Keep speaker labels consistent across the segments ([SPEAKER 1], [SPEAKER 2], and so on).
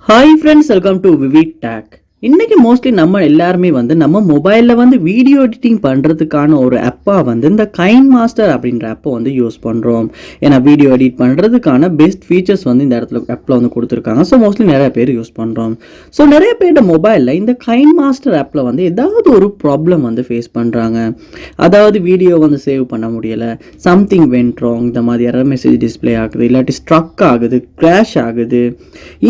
[SPEAKER 1] Hi friends, welcome to VividTech. இன்னைக்கு mostly நம்ம எல்லாருமே நம்ம மொபைலில் வீடியோ எடிட்டிங் பண்ணுறதுக்கான ஒரு ஆப்பாக இந்த KineMaster அப்படின்ற ஆப்பை யூஸ் பண்ணுறோம். ஏன்னா வீடியோ எடிட் பண்ணுறதுக்கான பெஸ்ட் ஃபீச்சர்ஸ் இந்த இடத்துல ஆப்பில் கொடுத்துருக்காங்க. ஸோ மோஸ்ட்லி நிறைய பேர் யூஸ் பண்ணுறோம். ஸோ நிறைய பேரோட மொபைலில் இந்த KineMaster ஆப்பில் ஏதாவது ஒரு ப்ராப்ளம் ஃபேஸ் பண்ணுறாங்க. அதாவது வீடியோ சேவ் பண்ண முடியலை, சம்திங் வென்ட் ராங், இந்த மாதிரி எரர் மெசேஜ் டிஸ்பிளே ஆகுது, இல்லாட்டி ஸ்ட்ரக் ஆகுது, கிராஷ் ஆகுது.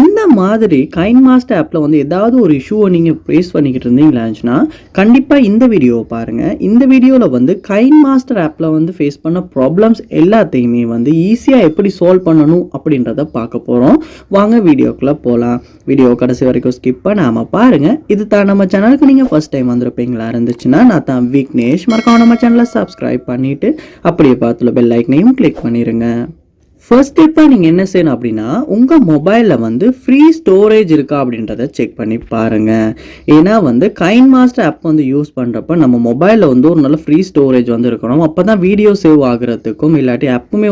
[SPEAKER 1] இந்த மாதிரி KineMaster ஆப்பில் ஏதாவது ஒரு இஷ்யூ நீங்கள் ஃபேஸ் பண்ணிக்கிட்டு இருந்தீங்களா கண்டிப்பாக இந்த வீடியோவை பாருங்கள். இந்த வீடியோவில் KineMaster ஆப்பில் ஃபேஸ் பண்ண ப்ராப்ளம்ஸ் எல்லாத்தையுமே ஈஸியாக எப்படி சால்வ் பண்ணணும் அப்படின்றத பார்க்க போகிறோம். வாங்க வீடியோக்குள்ளே போகலாம். வீடியோ கடைசி வரைக்கும் ஸ்கிப் பண்ணாமல் பாருங்கள். இது தான் நம்ம சேனலுக்கு நீங்கள் ஃபர்ஸ்ட் டைம் வந்திருப்பீங்களா இருந்துச்சுன்னா நான் தான் விக்னேஷ். மறக்காம நம்ம சேனலை சப்ஸ்கிரைப் பண்ணிவிட்டு அப்படியே பார்த்துல பெல் ஐக்கனையும் கிளிக் பண்ணிடுங்க. ஃபர்ஸ்ட் ஸ்டெப்பாக நீங்கள் என்ன செய்யணும் அப்படின்னா உங்கள் மொபைலில் ஃப்ரீ ஸ்டோரேஜ் இருக்கா அப்படின்றத செக் பண்ணி பாருங்கள். ஏன்னா KineMaster ஆப் யூஸ் பண்ணுறப்ப நம்ம மொபைலில் ஒரு நல்ல ஃப்ரீ ஸ்டோரேஜ் இருக்கணும். அப்போ தான் வீடியோ சேவ் ஆகிறதுக்கும் இல்லாட்டி ஆப்புமே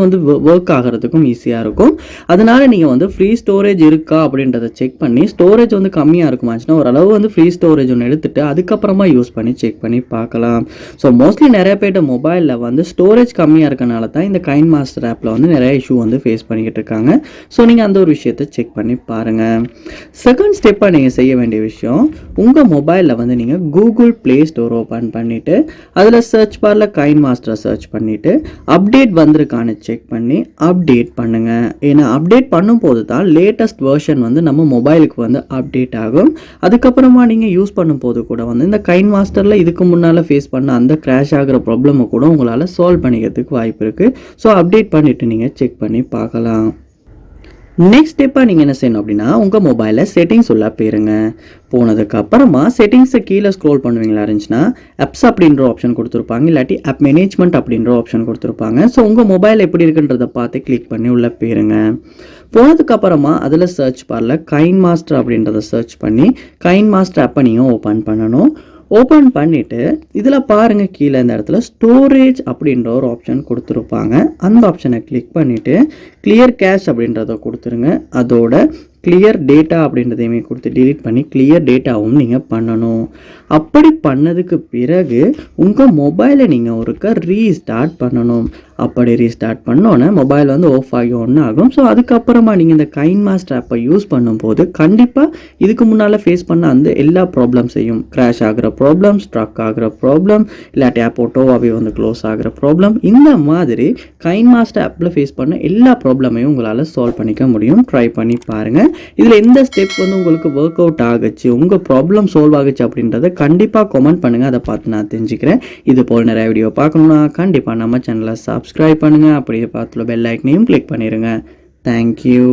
[SPEAKER 1] ஒர்க் ஆகிறதுக்கும் ஈஸியாக இருக்கும். அதனால் நீங்கள் ஃப்ரீ ஸ்டோரேஜ் இருக்கா அப்படின்றத செக் பண்ணி ஸ்டோரேஜ் கம்மியாக இருக்குமாச்சுன்னா ஓரளவு ஃப்ரீ ஸ்டோரேஜ் ஒன்று எடுத்துகிட்டு அதுக்கப்புறமா யூஸ் பண்ணி செக் பண்ணி பார்க்கலாம். ஸோ மோஸ்ட்லி நிறைய பேர்ட்ட மொபைலில் ஸ்டோரேஜ் கம்மியாக இருக்கனால தான் இந்த KineMaster ஆப்பில் நிறைய இஷ்யூ ஃபேஸ் பண்ணிக்கிட்டு இருக்காங்க. ஸோ நீங்கள் அந்த ஒரு விஷயத்தை செக் பண்ணி பாருங்கள். செகண்ட் ஸ்டெப்பாக நீங்கள் செய்ய வேண்டிய விஷயம், உங்கள் மொபைலில் நீங்கள் கூகுள் ப்ளே ஸ்டோர் ஓப்பன் பண்ணிவிட்டு அதில் சர்ச் பாரில் KineMaster சர்ச் பண்ணிவிட்டு அப்டேட் வந்திருக்கான்னு செக் பண்ணி அப்டேட் பண்ணுங்கள். ஏன்னா அப்டேட் பண்ணும்போது தான் லேட்டஸ்ட் வெர்ஷன் நம்ம மொபைலுக்கு அப்டேட் ஆகும். அதுக்கப்புறமா நீங்கள் யூஸ் பண்ணும்போது கூட இந்த KineMasterல இதுக்கு முன்னால் ஃபேஸ் பண்ண அந்த கிராஷ் ஆகிற ப்ராப்ளமை கூட உங்களால் சால்வ் பண்ணிக்கிறதுக்கு வாய்ப்பு இருக்குது. ஸோ அப்டேட் பண்ணிவிட்டு நீங்கள் செக் பண்ணி பார்க்கலாம். நெக்ஸ்ட் ஸ்டெப்பாக நீங்கள் என்ன செய்யணும் அப்படின்னா உங்கள் மொபைலில் செட்டிங்ஸ் உள்ள போயிருங்க. போனதுக்கு அப்புறமா செட்டிங்ஸை கீழே ஸ்க்ரோல் பண்ணுவீங்களா இருந்துச்சுன்னா ஆப்ஸ் அப்படின்ற ஆப்ஷன் கொடுத்துருப்பாங்க, இல்லாட்டி ஆப் மேனேஜ்மெண்ட் அப்படின்ற ஆப்ஷன் கொடுத்துருப்பாங்க. ஸோ உங்கள் மொபைல் எப்படி இருக்குன்றதை பார்த்து கிளிக் பண்ணி உள்ளே போயிருங்க. போனதுக்கு அப்புறமா அதில் சர்ச் பாரில் KineMaster அப்படின்றத சர்ச் பண்ணி KineMaster ஆப்பை நீங்கள் ஓப்பன் பண்ணணும். ஓப்பன் பண்ணிவிட்டு இதில் பாருங்கள் கீழே இந்த இடத்துல ஸ்டோரேஜ் அப்படின்ற ஒரு ஆப்ஷன் கொடுத்துருப்பாங்க. அந்த ஆப்ஷனை கிளிக் பண்ணிவிட்டு கிளியர் கேஷ் அப்படின்றத கொடுத்துருங்க. அதோட கிளியர் டேட்டா அப்படின்றதையுமே கொடுத்து டிலீட் பண்ணி கிளியர் டேட்டாவும் நீங்கள் பண்ணணும். அப்படி பண்ணதுக்கு பிறகு உங்கள் மொபைலை நீங்கள் ஒருக்க ரீஸ்டார்ட் பண்ணணும். அப்படி ரீஸ்டார்ட் பண்ணோன்னே மொபைல் ஆஃப் ஆகி ஒன்று ஆகும். ஸோ அதுக்கப்புறமா நீங்கள் இந்த KineMaster ஆப்பை யூஸ் பண்ணும்போது கண்டிப்பாக இதுக்கு முன்னால் ஃபேஸ் பண்ண அந்த எல்லா ப்ராப்ளம்ஸையும், கிராஷ் ஆகிற ப்ராப்ளம், ஸ்ட்ரக் ஆகிற ப்ராப்ளம், இல்லாட்டி ஆப் ஆட்டோவாகவே க்ளோஸ் ஆகிற ப்ராப்ளம், இந்த மாதிரி KineMaster ஆப்பில் ஃபேஸ் பண்ண எல்லா ப்ராப்ளமையும் உங்களால் சால்வ் பண்ணிக்க முடியும். ட்ரை பண்ணி பாருங்கள். இதில் எந்த ஸ்டெப் உங்களுக்கு ஒர்க் அவுட் ஆகுச்சு, உங்கள் ப்ராப்ளம் சால்வ் ஆகுச்சு அப்படின்றத கண்டிப்பாக கமெண்ட் பண்ணுங்கள். அதை பார்த்து நான் தெரிஞ்சுக்கிறேன். இது போல் நிறைய வீடியோ பார்க்கணுன்னா கண்டிப்பாக நம்ம சேனலை சப்ஸ்கிரைப் பண்ணுங்கள். அப்படியே பார்த்துல பெல் ஐக்கனையும் கிளிக் பண்ணிடுங்க. தேங்க்யூ.